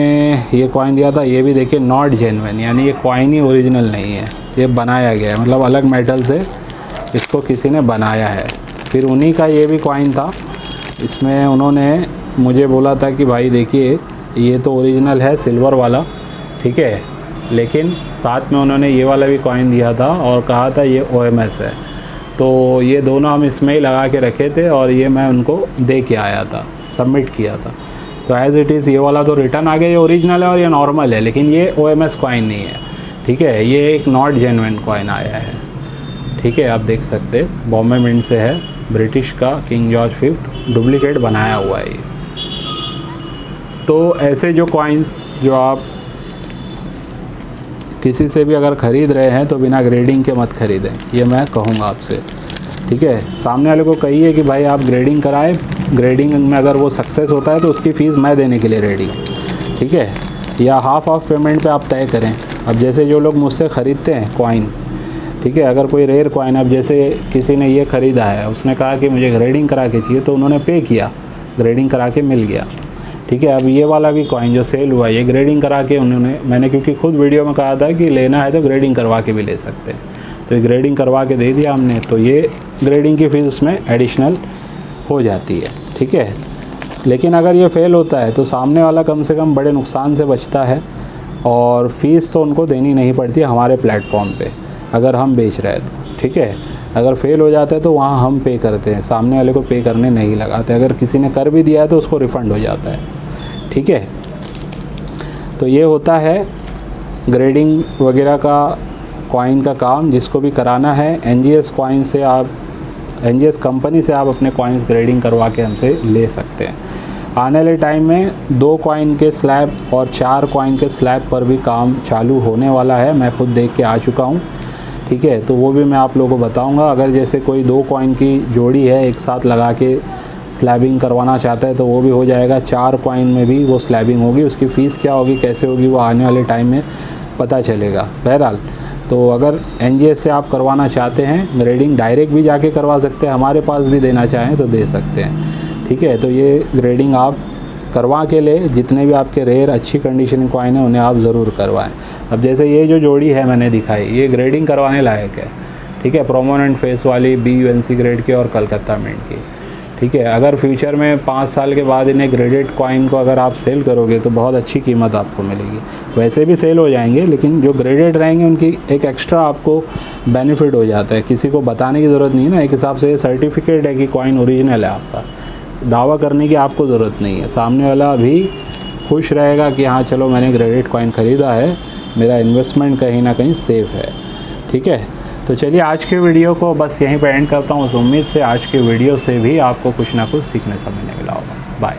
ये कॉइन दिया था। ये भी देखिए नॉट जेन्युइन, यानी ये कॉइन ही ओरिजिनल नहीं है, ये बनाया गया है, मतलब अलग मेटल से इसको किसी ने बनाया है। फिर उन्हीं का ये भी कॉइन था, इसमें उन्होंने मुझे बोला था कि भाई देखिए ये तो ओरिजिनल है सिल्वर वाला। ठीक है, लेकिन साथ में उन्होंने ये वाला भी कॉइन दिया था और कहा था ये OMS है। तो ये दोनों हम इसमें ही लगा के रखे थे, और ये मैं उनको दे के आया था, सबमिट किया था। तो एज़ इट इज़ ये वाला तो रिटर्न आ गया, ये ओरिजिनल है और ये नॉर्मल है, लेकिन ये OMS कॉइन नहीं है। ठीक है, ये एक नॉट जेन्युइन कॉइन आया है। ठीक है, आप देख सकते हैं बॉम्बे मिंट से है, ब्रिटिश का किंग जॉर्ज 5th डुप्लीकेट बनाया हुआ है ये। तो ऐसे जो कॉइन्स जो आप किसी से भी अगर ख़रीद रहे हैं तो बिना ग्रेडिंग के मत ख़रीदें, ये मैं कहूँगा आपसे, ठीक है। सामने वाले को कहिए कि भाई आप ग्रेडिंग कराएं, ग्रेडिंग में अगर वो सक्सेस होता है तो उसकी फ़ीस मैं देने के लिए रेडी हूँ, ठीक है। या हाफ पेमेंट पे आप तय करें। अब जैसे जो लोग मुझसे ख़रीदते हैं कॉइन, ठीक है, अगर कोई रेयर कॉइन, अब जैसे किसी ने ये ख़रीदा है, उसने कहा कि मुझे ग्रेडिंग करा के चाहिए, तो उन्होंने पे किया, ग्रेडिंग करा के मिल गया, ठीक है। अब ये वाला भी कॉइन जो सेल हुआ, ये ग्रेडिंग करा के मैंने क्योंकि खुद वीडियो में कहा था कि लेना है तो ग्रेडिंग करवा के भी ले सकते हैं, तो ये ग्रेडिंग करवा के दे दिया हमने, तो ये ग्रेडिंग की फ़ीस उसमें एडिशनल हो जाती है, ठीक है। लेकिन अगर ये फ़ेल होता है तो सामने वाला कम से कम बड़े नुकसान से बचता है, और फ़ीस तो उनको देनी नहीं पड़ती है हमारे प्लेटफॉर्म पे अगर हम बेच रहे हैं तो, ठीक है। अगर फ़ेल हो जाता है तो वहाँ हम पे करते हैं, सामने वाले को पे करने नहीं लगाते। अगर किसी ने कर भी दिया है तो उसको रिफ़ंड हो जाता है, ठीक है। तो ये होता है ग्रेडिंग वगैरह का कॉइन का काम। जिसको भी कराना है NGS कॉइन से आप, NGS कंपनी से आप अपने कॉइन्स ग्रेडिंग करवा के हमसे ले सकते हैं। आने वाले टाइम में 2 कॉइन के स्लैब और 4 कॉइन के स्लैब पर भी काम चालू होने वाला है, मैं खुद देख के आ चुका हूँ, ठीक है। तो वो भी मैं आप लोगों को बताऊँगा। अगर जैसे कोई 2 कॉइन की जोड़ी है एक साथ लगा के स्लैबिंग करवाना चाहता है तो वो भी हो जाएगा। 4 कॉइन में भी वो स्लैबिंग होगी, उसकी फ़ीस क्या होगी, कैसे होगी, वो आने वाले टाइम में पता चलेगा। बहरहाल, तो अगर NGS से आप करवाना चाहते हैं ग्रेडिंग, डायरेक्ट भी जाके करवा सकते हैं, हमारे पास भी देना चाहें तो दे सकते हैं, ठीक है। तो ये ग्रेडिंग आप करवा के ले, जितने भी आपके रेयर अच्छी कंडीशन के कॉइन है उन्हें आप ज़रूर करवाएं। अब जैसे ये जो जोड़ी है मैंने दिखाई, ये ग्रेडिंग करवाने लायक है, ठीक है। प्रोमोनेंट फेस वाली BUNC ग्रेड की और कलकत्ता मिंट की, ठीक है। अगर फ्यूचर में 5 साल के बाद इन्हें ग्रेडेड कॉइन को अगर आप सेल करोगे तो बहुत अच्छी कीमत आपको मिलेगी। वैसे भी सेल हो जाएंगे, लेकिन जो ग्रेडेड रहेंगे उनकी एक एक्स्ट्रा आपको बेनिफिट हो जाता है। किसी को बताने की ज़रूरत नहीं है ना, एक हिसाब से सर्टिफिकेट है कि कॉइन ओरिजिनल है आपका, दावा करने की आपको ज़रूरत नहीं है। सामने वाला भी खुश रहेगा कि हाँ चलो मैंने ग्रेडेड कॉइन ख़रीदा है, मेरा इन्वेस्टमेंट कहीं ना कहीं सेफ़ है, ठीक है। तो चलिए आज के वीडियो को बस यहीं पर एंड करता हूँ। उस उम्मीद से आज के वीडियो से भी आपको कुछ ना कुछ सीखने समझने मिला होगा। बाय।